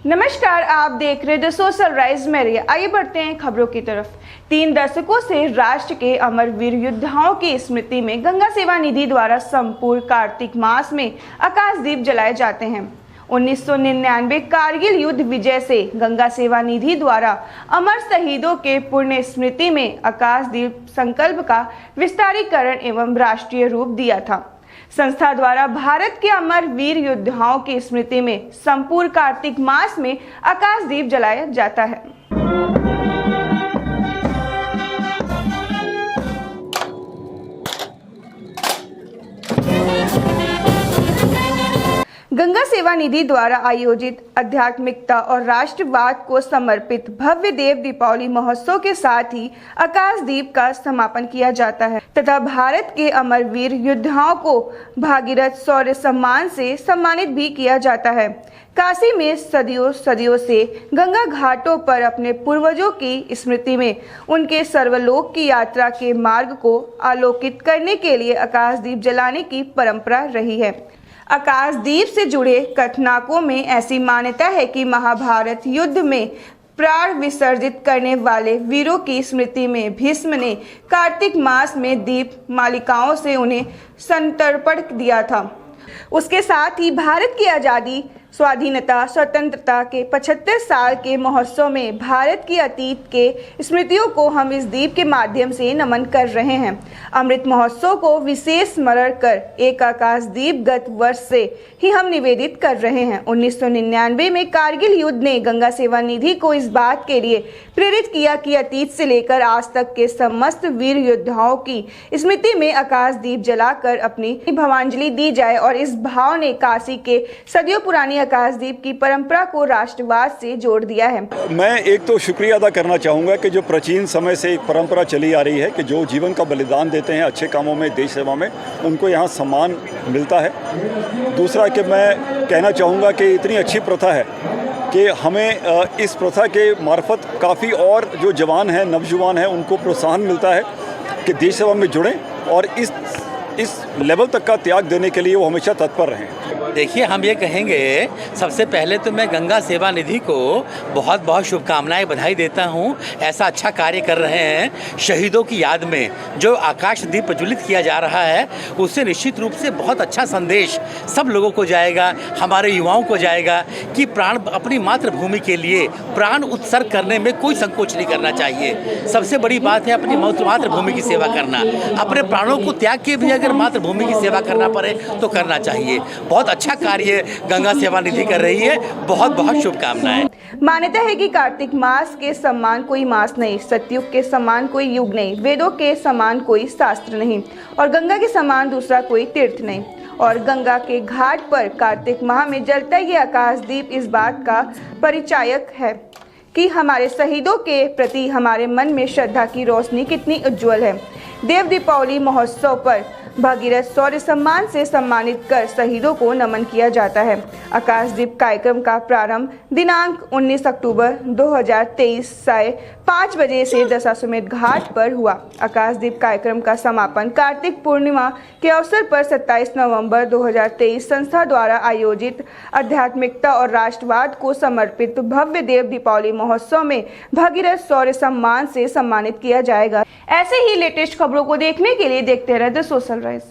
नमस्कार, आप देख रहे द सोशल राइज में। आइए बढ़ते हैं खबरों की तरफ। 3 दशकों से राष्ट्र के अमर वीर योद्धाओं की स्मृति में गंगा सेवा निधि द्वारा संपूर्ण कार्तिक मास में आकाश दीप जलाए जाते हैं। 1999 कारगिल युद्ध विजय से गंगा सेवा निधि द्वारा अमर शहीदों के पुण्य स्मृति में आकाश दीप संकल्प का विस्तारीकरण एवं राष्ट्रीय रूप दिया था। संस्था द्वारा भारत के अमर वीर योद्धाओं की स्मृति में संपूर्ण कार्तिक मास में आकाश दीप जलाया जाता है। गंगा सेवा निधि द्वारा आयोजित आध्यात्मिकता और राष्ट्रवाद को समर्पित भव्य देव दीपावली महोत्सव के साथ ही आकाश दीप का समापन किया जाता है तथा भारत के अमर वीर योद्धाओं को भागीरथ शौर्य सम्मान से सम्मानित भी किया जाता है। काशी में सदियों से गंगा घाटों पर अपने पूर्वजों की स्मृति में उनके सर्वलोक की यात्रा के मार्ग को आलोकित करने के लिए आकाश दीप जलाने की परंपरा रही है। आकाश दीप से जुड़े कथनाकों में ऐसी मान्यता है कि महाभारत युद्ध में प्राण विसर्जित करने वाले वीरों की स्मृति में भीष्म ने कार्तिक मास में दीप मालिकाओं से उन्हें संतर्पण दिया था। उसके साथ ही भारत की आज़ादी, स्वाधीनता, स्वतंत्रता के 75 साल के महोत्सव में भारत की अतीत के स्मृतियों को हम इस दीप के माध्यम से नमन कर रहे हैं। अमृत महोत्सव को विशेष स्मरण कर एक आकाश दीप गत वर्ष से ही हम निवेदित कर रहे हैं। 1999 में कारगिल युद्ध ने गंगा सेवा निधि को इस बात के लिए प्रेरित किया कि अतीत से लेकर आज तक के समस्त वीर योद्धाओं की स्मृति में आकाश दीप जलाकर अपनी भावांजलि दी जाए और इस भाव ने काशी के सदियों पुरानी आकाशदीप की परंपरा को राष्ट्रवाद से जोड़ दिया है। मैं एक तो शुक्रिया अदा करना चाहूँगा कि जो प्राचीन समय से एक परंपरा चली आ रही है कि जो जीवन का बलिदान देते हैं अच्छे कामों में, देश सेवा में, उनको यहाँ सम्मान मिलता है। दूसरा कि मैं कहना चाहूँगा कि इतनी अच्छी प्रथा है कि हमें इस प्रथा के मार्फत काफ़ी और जो जवान हैं, नवजुवान हैं, उनको प्रोत्साहन मिलता है कि देश सेवा में जुड़ें और इस लेवल तक का त्याग देने के लिए वो हमेशा तत्पर रहें। देखिए, हम ये कहेंगे, सबसे पहले तो मैं गंगा सेवा निधि को बहुत बहुत शुभकामनाएं, बधाई देता हूं। ऐसा अच्छा कार्य कर रहे हैं। शहीदों की याद में जो आकाश दीप प्रज्वलित किया जा रहा है, उससे निश्चित रूप से बहुत अच्छा संदेश सब लोगों को जाएगा, हमारे युवाओं को जाएगा कि प्राण अपनी मातृभूमि के लिए प्राण उत्सर्ग करने में कोई संकोच नहीं करना चाहिए। सबसे बड़ी बात है अपनी मातृभूमि की सेवा करना। अपने प्राणों को त्याग के भी अगर मातृभूमि की सेवा करना पड़े तो करना चाहिए। बहुत अच्छा कार्य गंगा सेवा निधि कर रही है। बहुत बहुत शुभकामनाएं। मान्यता है कि कार्तिक मास के समान कोई मास नहीं, सतयुग के समान कोई युग नहीं, वेदों के समान कोई शास्त्र नहीं और गंगा के समान दूसरा कोई तीर्थ नहीं। और गंगा के घाट पर कार्तिक माह में जलता ये आकाश दीप इस बात का परिचायक है कि हमारे शहीदों के प्रति हमारे मन में श्रद्धा की रोशनी कितनी उज्जवल है। देव दीपावली महोत्सव पर भागीरथ शौर्य सम्मान से सम्मानित कर शहीदों को नमन किया जाता है। आकाशदीप कार्यक्रम का प्रारंभ दिनांक 19 अक्टूबर 2023 5 बजे से दशाश्वमेध घाट पर हुआ। आकाशदीप कार्यक्रम का समापन कार्तिक पूर्णिमा के अवसर पर 27 नवंबर 2023 संस्था द्वारा आयोजित आध्यात्मिकता और राष्ट्रवाद को समर्पित भव्य देव दीपावली महोत्सव में भागीरथ शौर्य सम्मान से सम्मानित किया जाएगा। ऐसे ही लेटेस्ट खबरों को देखने के लिए देखते रहे द सोशल राइज।